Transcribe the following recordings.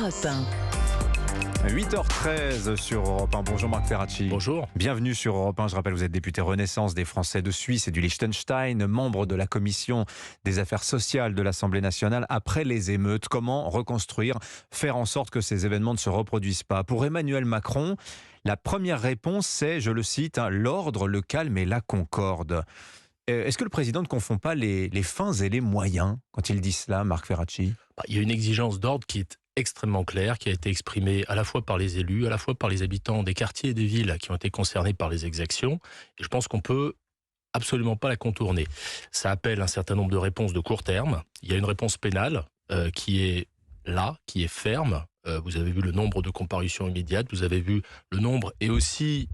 Europe 1. 8h13 sur Europe 1. Bonjour Marc Ferracci. Bonjour. Bienvenue sur Europe 1. Je rappelle, vous êtes député Renaissance des Français de Suisse et du Liechtenstein, membre de la commission des affaires sociales de l'Assemblée nationale après les émeutes. Comment reconstruire, faire en sorte que ces événements ne se reproduisent pas? Pour Emmanuel Macron, la première réponse, c'est, je le cite, l'ordre, le calme et la concorde. Est-ce que le président ne confond pas les fins et les moyens quand il dit cela, Marc Ferracci? Il y a une exigence d'ordre qui est extrêmement claire, qui a été exprimée à la fois par les élus, à la fois par les habitants des quartiers et des villes qui ont été concernés par les exactions. Et je pense qu'on peut absolument pas la contourner. Ça appelle un certain nombre de réponses de court terme. Il y a une réponse pénale qui est là, qui est ferme. Vous avez vu le nombre de comparutions immédiates, vous avez vu le nombre et aussi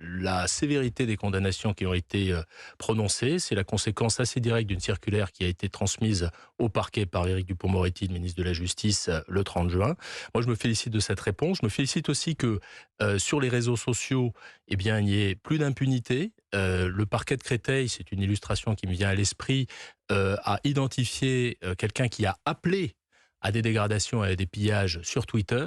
la sévérité des condamnations qui ont été prononcées. C'est la conséquence assez directe d'une circulaire qui a été transmise au parquet par Éric Dupond-Moretti, le ministre de la Justice, le 30 juin. Moi, je me félicite de cette réponse. Je me félicite aussi que sur les réseaux sociaux, il n'y ait plus d'impunité. Le parquet de Créteil, c'est une illustration qui me vient à l'esprit, a identifié quelqu'un qui a appelé à des dégradations et à des pillages sur Twitter,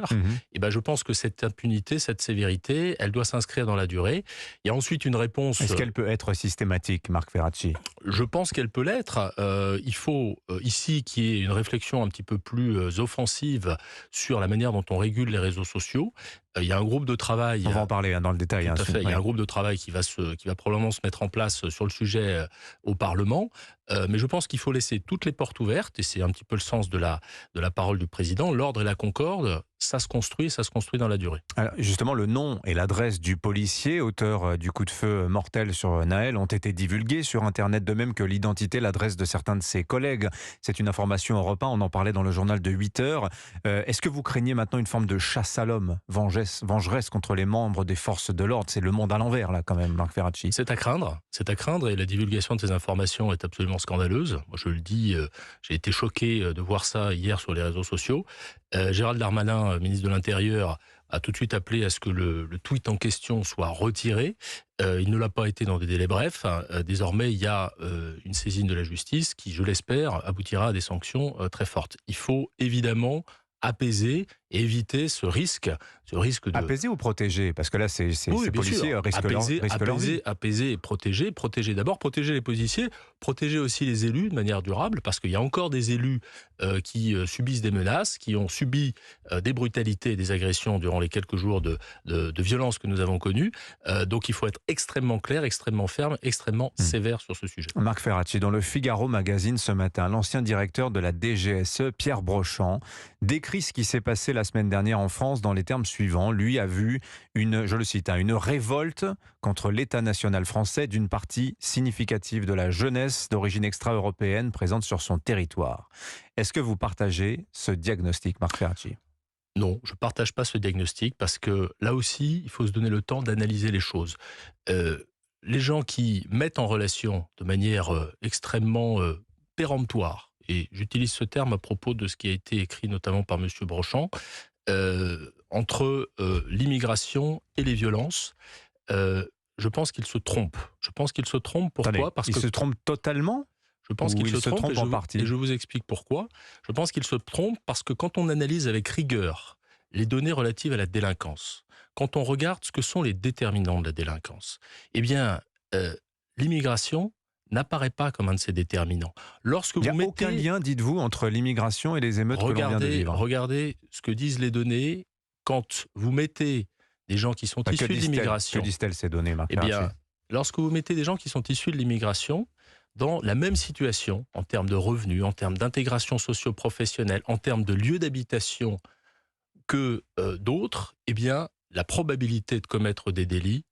et je pense que cette impunité, cette sévérité, elle doit s'inscrire dans la durée. Il y a ensuite une réponse... Est-ce qu'elle peut être systématique, Marc Ferracci? Je pense qu'elle peut l'être. Il faut ici qu'il y ait une réflexion un petit peu plus offensive sur la manière dont on régule les réseaux sociaux. Il y a un groupe de travail... On va en parler dans le détail. Tout à fait. Il y a un groupe de travail qui va probablement se mettre en place sur le sujet au Parlement. Mais je pense qu'il faut laisser toutes les portes ouvertes, et c'est un petit peu le sens de la parole du président. L'ordre et la concorde, ça se construit dans la durée. Alors justement, le nom et l'adresse du policier, auteur du coup de feu mortel sur Naël, ont été divulgués sur Internet, de même que l'identité, l'adresse de certains de ses collègues. C'est une information Europe 1, on en parlait dans le journal de 8h. Est-ce que vous craignez maintenant une forme de chasse à l'homme, vengeresse contre les membres des forces de l'ordre? C'est le monde à l'envers, là, quand même, Marc Ferracci. C'est à craindre, et la divulgation de ces informations est absolument scandaleuse. Moi, je le dis, j'ai été choqué de voir ça hier sur les réseaux sociaux. Gérald Darmanin, ministre de l'Intérieur, a tout de suite appelé à ce que le tweet en question soit retiré. Il ne l'a pas été dans des délais brefs. Désormais, il y a une saisine de la justice qui, je l'espère, aboutira à des sanctions très fortes. Il faut évidemment apaiser et éviter ce risque de... Apaiser ou protéger? Parce que là, ces policiers risquent leur vie. Apaiser et protéger. Protéger d'abord, protéger les policiers, protéger aussi les élus de manière durable, parce qu'il y a encore des élus qui subissent des menaces, qui ont subi des brutalités et des agressions durant les quelques jours de violence que nous avons connues. Donc il faut être extrêmement clair, extrêmement ferme, extrêmement sévère sur ce sujet. Marc Ferracci, dans le Figaro Magazine ce matin, l'ancien directeur de la DGSE, Pierre Brochand, décrit ce qui s'est passé la semaine dernière en France dans les termes suivants. Lui a vu je le cite, une révolte contre l'État national français d'une partie significative de la jeunesse d'origine extra-européenne présente sur son territoire. Est-ce que vous partagez ce diagnostic, Marc Ferracci? Non, je ne partage pas ce diagnostic parce que là aussi, il faut se donner le temps d'analyser les choses. Les gens qui mettent en relation de manière extrêmement péremptoire, et j'utilise ce terme à propos de ce qui a été écrit notamment par M. Brochand, entre l'immigration et les violences, je pense qu'il se trompe. Pourquoi? Attendez, Parce il que se trompe totalement? Je pense qu'il se trompe en partie. Et je vous explique pourquoi. Je pense qu'il se trompe parce que quand on analyse avec rigueur les données relatives à la délinquance, quand on regarde ce que sont les déterminants de la délinquance, l'immigration n'apparaît pas comme un de ces déterminants. Il n'y a aucun lien, dites-vous, entre l'immigration et les émeutes que l'on vient de vivre. Regardez ce que disent les données. Quand vous mettez des gens qui sont issus de l'immigration... Que disent-elles ces données, Marc? Lorsque vous mettez des gens qui sont issus de l'immigration dans la même situation, en termes de revenus, en termes d'intégration socio-professionnelle, en termes de lieu d'habitation que d'autres, la probabilité de commettre des délits,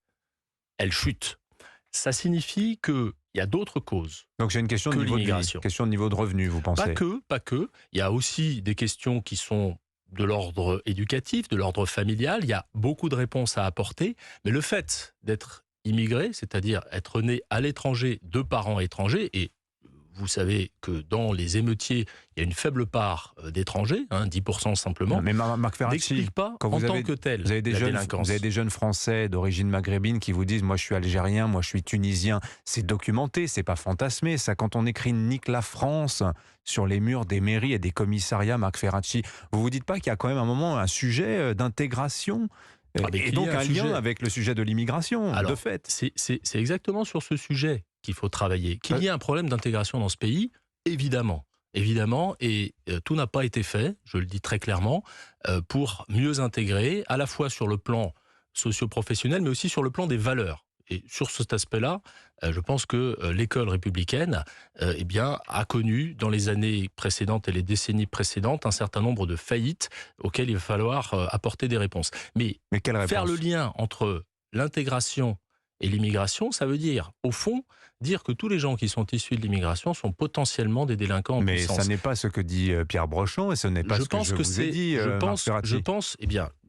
elle chute. Ça signifie qu'il y a d'autres causes. Donc j'ai une question de niveau de revenu, vous pensez? Pas que. Il y a aussi des questions qui sont de l'ordre éducatif, de l'ordre familial. Il y a beaucoup de réponses à apporter. Mais le fait d'être immigré, c'est-à-dire être né à l'étranger de parents étrangers, et vous savez que dans les émeutiers, il y a une faible part d'étrangers, 10% simplement, mais Marc Ferracci, n'explique pas quand en tant que tel vous avez des la jeunes, délinquance. vous avez des jeunes Français d'origine maghrébine qui vous disent « moi je suis algérien, moi je suis tunisien ». C'est documenté, c'est pas fantasmé. Ça, quand on écrit « nique la France » sur les murs des mairies et des commissariats, Marc Ferracci, vous vous dites pas qu'il y a quand même un moment un sujet d'intégration et donc un lien avec le sujet de l'immigration, de fait. C'est exactement sur ce sujet qu'il faut travailler. Qu'il y ait un problème d'intégration dans ce pays, évidemment. Évidemment, et tout n'a pas été fait, je le dis très clairement, pour mieux intégrer, à la fois sur le plan socio-professionnel, mais aussi sur le plan des valeurs. Et sur cet aspect-là, je pense que l'école républicaine a connu, dans les années précédentes et les décennies précédentes, un certain nombre de faillites auxquelles il va falloir apporter des réponses. Mais faire le lien entre l'intégration et l'immigration, ça veut dire, au fond, dire que tous les gens qui sont issus de l'immigration sont potentiellement des délinquants en puissance. Mais ça n'est pas ce que dit Pierre Brochon et ce n'est pas ce que je vous ai dit, Marc Ferracci. Je pense,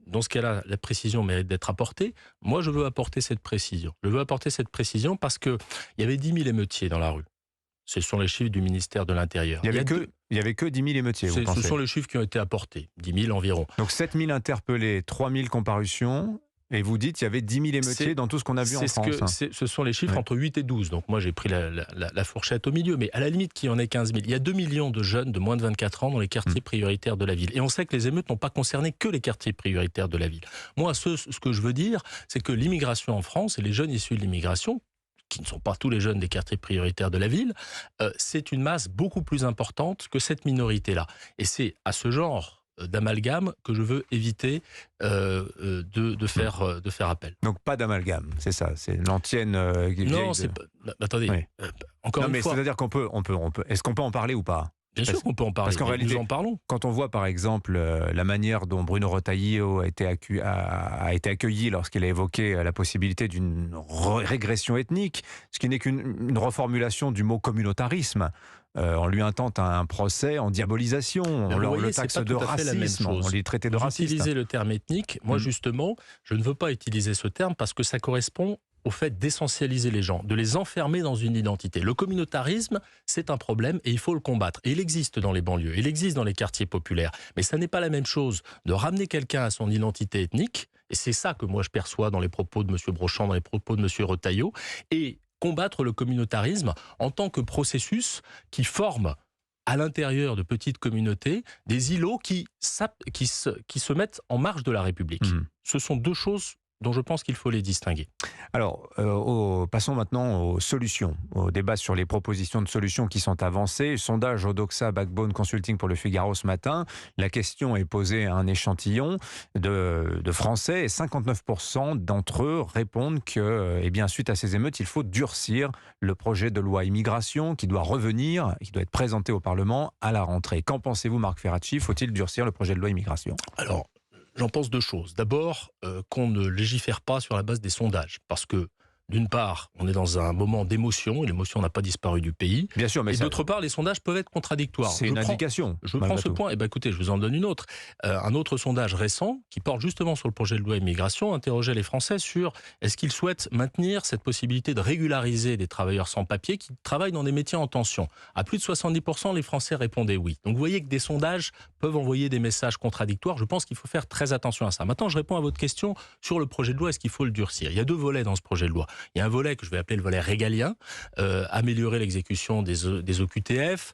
dans ce cas-là, la précision mérite d'être apportée. Moi, je veux apporter cette précision. Je veux apporter cette précision parce qu'il y avait 10 000 émeutiers dans la rue. Ce sont les chiffres du ministère de l'Intérieur. Il n'y avait que 10 000 émeutiers, vous pensez ? Ce sont les chiffres qui ont été apportés, 10 000 environ. Donc 7 000 interpellés, 3 000 comparutions, et vous dites qu'il y avait 10 000 émeutiers dans tout ce qu'on a vu en France. Ce sont les chiffres entre 8 et 12, donc moi j'ai pris la fourchette au milieu, mais à la limite qu'il y en ait 15 000. Il y a 2 millions de jeunes de moins de 24 ans dans les quartiers prioritaires de la ville. Et on sait que les émeutes n'ont pas concerné que les quartiers prioritaires de la ville. Moi, ce que je veux dire, c'est que l'immigration en France et les jeunes issus de l'immigration, qui ne sont pas tous les jeunes des quartiers prioritaires de la ville, c'est une masse beaucoup plus importante que cette minorité-là. Et c'est à ce genre d'amalgame que je veux éviter de faire appel. Donc pas d'amalgame, c'est ça, c'est l'ancienne... non, c'est pas... Attendez, encore une fois... C'est-à-dire qu'on peut... Est-ce qu'on peut en parler ou pas ? Bien sûr qu'on peut en parler, parce qu'en réalité, nous en parlons. Quand on voit par exemple la manière dont Bruno Retailleau a été accueilli lorsqu'il a évoqué la possibilité d'une régression ethnique, ce qui n'est qu'une reformulation du mot communautarisme, on lui intente un procès en diabolisation, on le taxe de racisme, on les traite de raciste. Utiliser le terme ethnique, moi justement, je ne veux pas utiliser ce terme parce que ça correspond au fait d'essentialiser les gens, de les enfermer dans une identité. Le communautarisme, c'est un problème et il faut le combattre. Et il existe dans les banlieues, il existe dans les quartiers populaires. Mais ça n'est pas la même chose de ramener quelqu'un à son identité ethnique, et c'est ça que moi je perçois dans les propos de M. Brochand, dans les propos de M. Retailleau, et combattre le communautarisme en tant que processus qui forme à l'intérieur de petites communautés des îlots qui se mettent en marge de la République. Ce sont deux choses dont je pense qu'il faut les distinguer. Alors, passons maintenant aux solutions, au débat sur les propositions de solutions qui sont avancées. Sondage Odoxa Backbone Consulting pour le Figaro ce matin. La question est posée à un échantillon de Français et 59% d'entre eux répondent que, suite à ces émeutes, il faut durcir le projet de loi immigration qui doit revenir, qui doit être présenté au Parlement à la rentrée. Qu'en pensez-vous, Marc Ferracci ? Faut-il durcir le projet de loi immigration ? Alors, j'en pense deux choses. D'abord, qu'on ne légifère pas sur la base des sondages. Parce que, d'une part, on est dans un moment d'émotion, et l'émotion n'a pas disparu du pays. Bien sûr, mais d'autre part, les sondages peuvent être contradictoires. C'est une indication. Je prends ce point. Écoutez, je vous en donne une autre. Un autre sondage récent, qui porte justement sur le projet de loi immigration, interrogeait les Français sur est-ce qu'ils souhaitent maintenir cette possibilité de régulariser des travailleurs sans papier qui travaillent dans des métiers en tension. À plus de 70%, les Français répondaient oui. Donc vous voyez que des sondages peuvent envoyer des messages contradictoires. Je pense qu'il faut faire très attention à ça. Maintenant, je réponds à votre question sur le projet de loi. Est-ce qu'il faut le durcir ? Il y a deux volets dans ce projet de loi. Il y a un volet que je vais appeler le volet régalien, améliorer l'exécution des OQTF,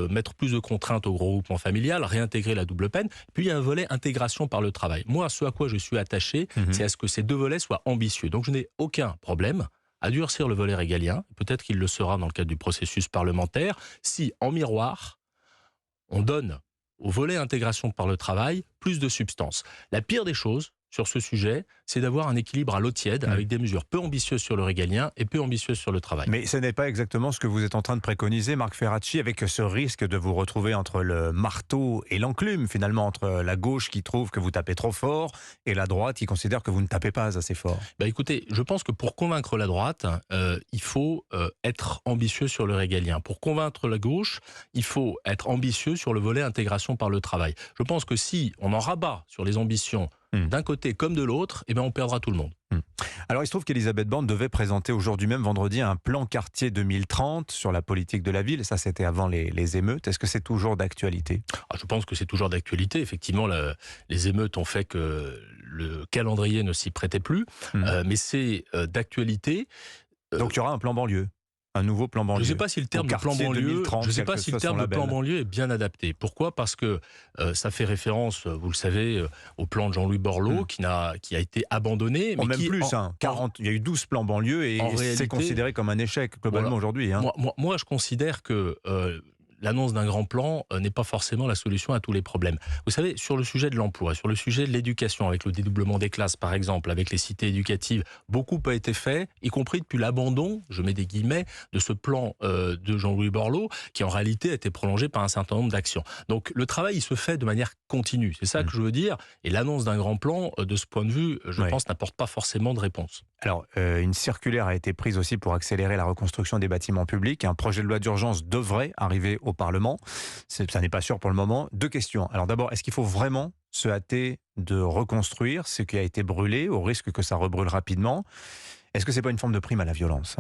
mettre plus de contraintes au regroupement familial, réintégrer la double peine. Puis il y a un volet intégration par le travail. Moi, ce à quoi je suis attaché, c'est à ce que ces deux volets soient ambitieux. Donc je n'ai aucun problème à durcir le volet régalien. Peut-être qu'il le sera dans le cadre du processus parlementaire, si en miroir, on donne au volet intégration par le travail plus de substance. La pire des choses sur ce sujet, c'est d'avoir un équilibre à l'eau tiède avec des mesures peu ambitieuses sur le régalien et peu ambitieuses sur le travail. Mais ce n'est pas exactement ce que vous êtes en train de préconiser, Marc Ferracci, avec ce risque de vous retrouver entre le marteau et l'enclume, finalement, entre la gauche qui trouve que vous tapez trop fort et la droite qui considère que vous ne tapez pas assez fort. Écoutez, je pense que pour convaincre la droite, il faut être ambitieux sur le régalien. Pour convaincre la gauche, il faut être ambitieux sur le volet intégration par le travail. Je pense que si on en rabat sur les ambitions d'un côté comme de l'autre, eh ben on perdra tout le monde. Alors, il se trouve qu'Elisabeth Borne devait présenter aujourd'hui même, vendredi, un plan quartier 2030 sur la politique de la ville. Ça, c'était avant les émeutes. Est-ce que c'est toujours d'actualité? Je pense que c'est toujours d'actualité. Effectivement, les émeutes ont fait que le calendrier ne s'y prêtait plus, mais c'est d'actualité. Donc, il y aura un plan banlieue, un nouveau plan banlieue. Je ne sais pas si le terme de plan banlieue, 2030, est bien adapté. Pourquoi? Parce que ça fait référence, vous le savez, au plan de Jean-Louis Borloo qui a été abandonné. Mais même plus, 40, il y a eu 12 plans banlieue et c'est considéré comme un échec globalement aujourd'hui. Moi, je considère que l'annonce d'un grand plan n'est pas forcément la solution à tous les problèmes. Vous savez, sur le sujet de l'emploi, sur le sujet de l'éducation, avec le dédoublement des classes par exemple, avec les cités éducatives, beaucoup a été fait, y compris depuis l'abandon, je mets des guillemets, de ce plan de Jean-Louis Borloo, qui en réalité a été prolongé par un certain nombre d'actions. Donc le travail, il se fait de manière continue, c'est ça que je veux dire, et l'annonce d'un grand plan, de ce point de vue, je pense, n'apporte pas forcément de réponse. Alors, une circulaire a été prise aussi pour accélérer la reconstruction des bâtiments publics. Un projet de loi d'urgence devrait arriver au Parlement. Ça n'est pas sûr pour le moment. 2 questions. Alors d'abord, est-ce qu'il faut vraiment se hâter de reconstruire ce qui a été brûlé, au risque que ça rebrûle rapidement? Est-ce que c'est pas une forme de prime à la violence,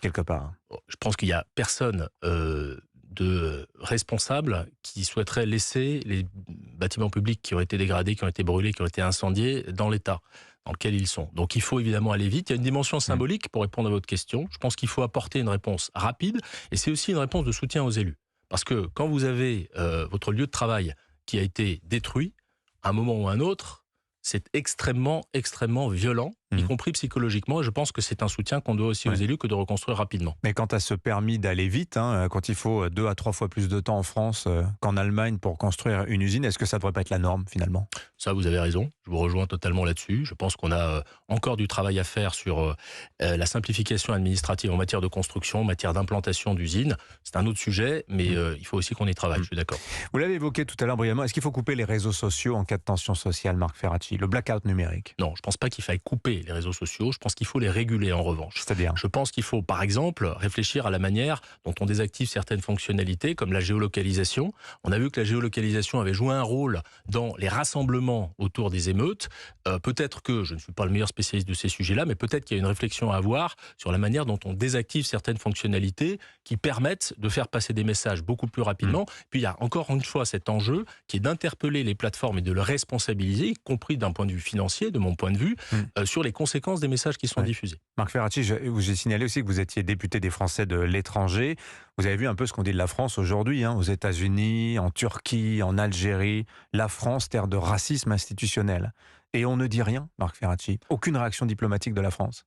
quelque part? Je pense qu'il n'y a personne de responsable qui souhaiterait laisser les bâtiments publics qui ont été dégradés, qui ont été brûlés, qui ont été incendiés dans l'état dans lequel ils sont. Donc il faut évidemment aller vite. Il y a une dimension symbolique pour répondre à votre question. Je pense qu'il faut apporter une réponse rapide et c'est aussi une réponse de soutien aux élus. Parce que quand vous avez votre lieu de travail qui a été détruit, à un moment ou à un autre, c'est extrêmement, extrêmement violent, y compris psychologiquement. Je pense que c'est un soutien qu'on doit aussi aux élus que de reconstruire rapidement. Mais quant à ce permis d'aller vite, quand il faut 2 à 3 fois plus de temps en France qu'en Allemagne pour construire une usine, est-ce que ça ne devrait pas être la norme finalement? Ça, vous avez raison. Je vous rejoins totalement là-dessus. Je pense qu'on a encore du travail à faire sur la simplification administrative en matière de construction, en matière d'implantation d'usines. C'est un autre sujet, mais il faut aussi qu'on y travaille, je suis d'accord. Vous l'avez évoqué tout à l'heure brièvement. Est-ce qu'il faut couper les réseaux sociaux en cas de tension sociale, Marc Ferracci? Le blackout numérique? Non, je ne pense pas qu'il faille couper les réseaux sociaux. Je pense qu'il faut les réguler en revanche. C'est-à-dire? Je pense qu'il faut, par exemple, réfléchir à la manière dont on désactive certaines fonctionnalités, comme la géolocalisation. On a vu que la géolocalisation avait joué un rôle dans les rassemblements autour des émeutes. Peut-être que, je ne suis pas le meilleur spécialiste de ces sujets-là, mais peut-être qu'il y a une réflexion à avoir sur la manière dont on désactive certaines fonctionnalités qui permettent de faire passer des messages beaucoup plus rapidement. Puis il y a encore une fois cet enjeu qui est d'interpeller les plateformes et de le responsabiliser, y compris d'un point de vue financier, de mon point de vue, sur les conséquences des messages qui sont diffusés. Marc Ferracci, j'ai signalé aussi que vous étiez député des Français de l'étranger. Vous avez vu un peu ce qu'on dit de la France aujourd'hui, aux États-Unis, en Turquie, en Algérie. La France, terre de racisme institutionnel. Et on ne dit rien, Marc Ferracci. Aucune réaction diplomatique de la France.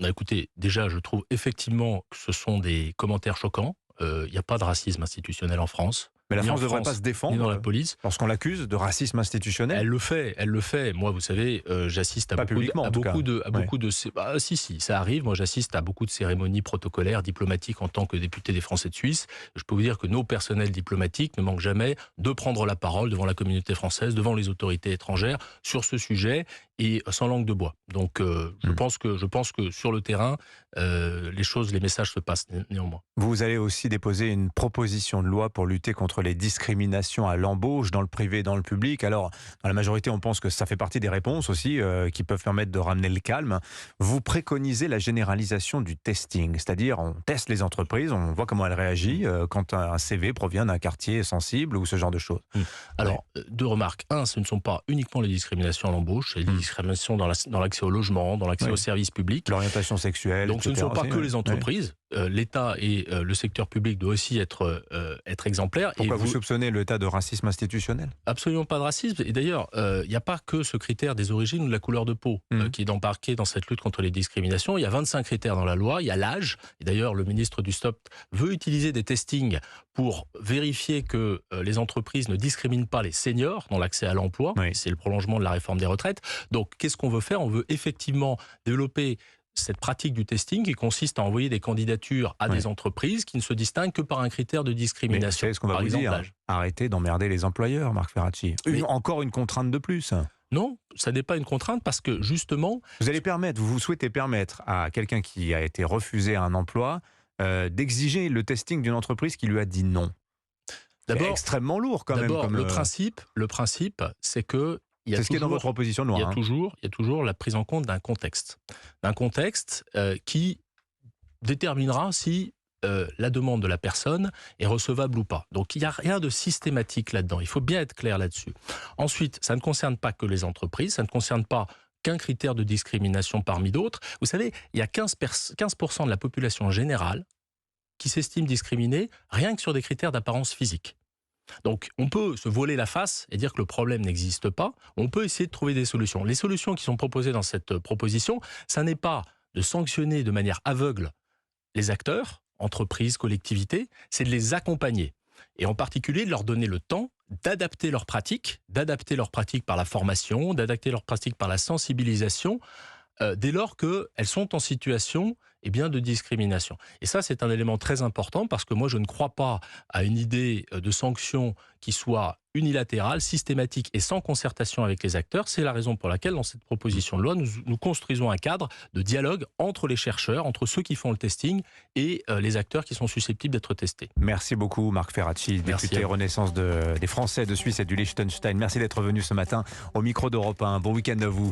Écoutez, déjà, je trouve effectivement que ce sont des commentaires choquants. Il n'y a pas de racisme institutionnel en France. Mais la France ne devrait pas se défendre dans la police. Lorsqu'on l'accuse de racisme institutionnel. Elle le fait. Moi, vous savez, j'assiste à beaucoup de si, ça arrive. Moi, j'assiste à beaucoup de cérémonies protocolaires, diplomatiques en tant que député des Français de Suisse. Je peux vous dire que nos personnels diplomatiques ne manquent jamais de prendre la parole devant la communauté française, devant les autorités étrangères sur ce sujet et sans langue de bois. Donc, je pense que sur le terrain, les messages se passent néanmoins. Vous allez aussi déposer une proposition de loi pour lutter contre les discriminations à l'embauche dans le privé et dans le public. Alors, dans la majorité, on pense que ça fait partie des réponses aussi qui peuvent permettre de ramener le calme. Vous préconisez la généralisation du testing, c'est-à-dire on teste les entreprises, on voit comment elles réagissent quand un CV provient d'un quartier sensible ou ce genre de choses. Alors, 2 remarques. 1, ce ne sont pas uniquement les discriminations à l'embauche, c'est les discriminations dans l'accès au logement, dans l'accès aux services publics. L'orientation sexuelle. Donc, ce ne sont pas que les entreprises. L'État et le secteur public doivent aussi être exemplaires. Pourquoi vous soupçonnez l'État de racisme institutionnel? Absolument pas de racisme. Et d'ailleurs, il n'y a pas que ce critère des origines ou de la couleur de peau qui est embarqué dans cette lutte contre les discriminations. Il y a 25 critères dans la loi. Il y a l'âge. Et d'ailleurs, le ministre du STOP veut utiliser des testings pour vérifier que les entreprises ne discriminent pas les seniors dans l'accès à l'emploi. C'est le prolongement de la réforme des retraites. Donc, qu'est-ce qu'on veut faire? On veut effectivement développer cette pratique du testing qui consiste à envoyer des candidatures à des entreprises qui ne se distinguent que par un critère de discrimination. C'est ce qu'on va vous dire. Arrêtez d'emmerder les employeurs, Marc Ferracci. Encore une contrainte de plus. Non, ça n'est pas une contrainte parce que justement... Vous souhaitez permettre à quelqu'un qui a été refusé un emploi d'exiger le testing d'une entreprise qui lui a dit non. C'est extrêmement lourd quand même. D'abord, le principe, c'est que C'est ce qui est dans votre proposition de loi. Il y a toujours la prise en compte d'un contexte. Qui déterminera si la demande de la personne est recevable ou pas. Donc il n'y a rien de systématique là-dedans. Il faut bien être clair là-dessus. Ensuite, ça ne concerne pas que les entreprises, ça ne concerne pas qu'un critère de discrimination parmi d'autres. Vous savez, il y a 15% de la population générale qui s'estime discriminée rien que sur des critères d'apparence physique. Donc on peut se voiler la face et dire que le problème n'existe pas. On peut essayer de trouver des solutions. Les solutions qui sont proposées dans cette proposition, ça n'est pas de sanctionner de manière aveugle les acteurs, entreprises, collectivités, c'est de les accompagner. Et en particulier de leur donner le temps d'adapter leurs pratiques par la formation, d'adapter leurs pratiques par la sensibilisation, dès lors qu'elles sont en situation de discrimination. Et ça, c'est un élément très important parce que moi, je ne crois pas à une idée de sanction qui soit unilatérale, systématique et sans concertation avec les acteurs. C'est la raison pour laquelle, dans cette proposition de loi, nous construisons un cadre de dialogue entre les chercheurs, entre ceux qui font le testing et les acteurs qui sont susceptibles d'être testés. Merci beaucoup, Marc Ferracci, député Renaissance des Français de Suisse et du Liechtenstein. Merci d'être venu ce matin au micro d'Europe 1. Bon week-end à vous.